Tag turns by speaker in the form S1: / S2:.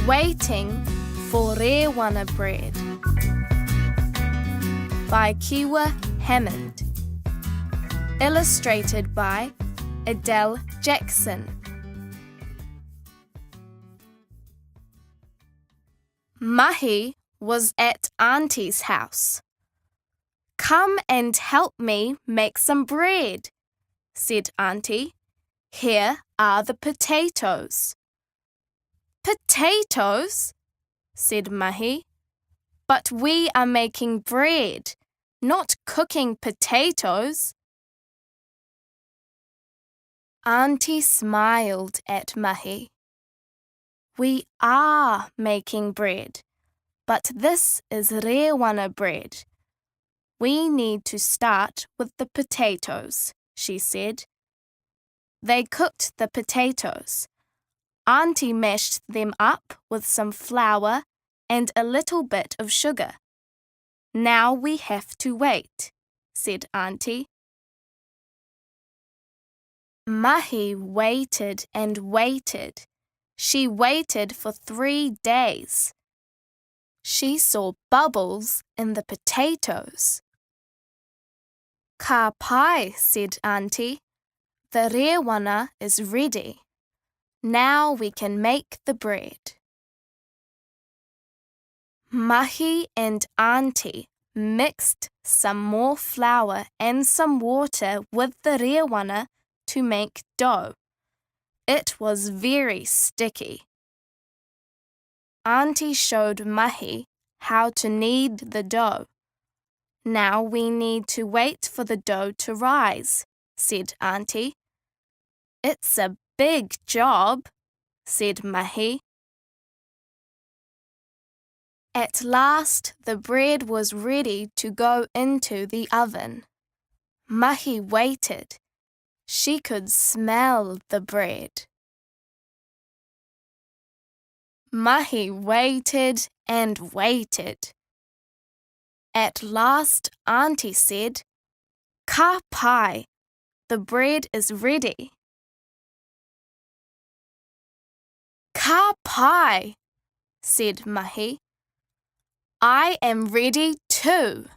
S1: Waiting for Rēwana bread by Kiwa Hammond. Illustrated by Adele Jackson. Mahi was at Auntie's house. "Come and help me make some bread," said Auntie. "Here are the potatoes." "Potatoes?" said Mahi. "But we are making bread, not cooking potatoes." Auntie smiled at Mahi. "We are making bread, but this is Rēwana bread. We need to start with the potatoes," she said. They cooked the potatoes. Auntie mashed them up with some flour and a little bit of sugar. "Now we have to wait," said Auntie. Mahi waited and waited. She waited for 3 days. She saw bubbles in the potatoes. "Ka pai," said Auntie. "The Rēwana is ready. Now we can make the bread." Mahi and Auntie mixed some more flour and some water with the Rēwana to make dough. It was very sticky. Auntie showed Mahi how to knead the dough. "Now we need to wait for the dough to rise," said Auntie. "It's a big job," said Mahi. At last the bread was ready to go into the oven. Mahi waited. She could smell the bread. Mahi waited and waited. At last Auntie said, "Ka pai, the bread is ready." "Ka pai," said Mahi. "I am ready too."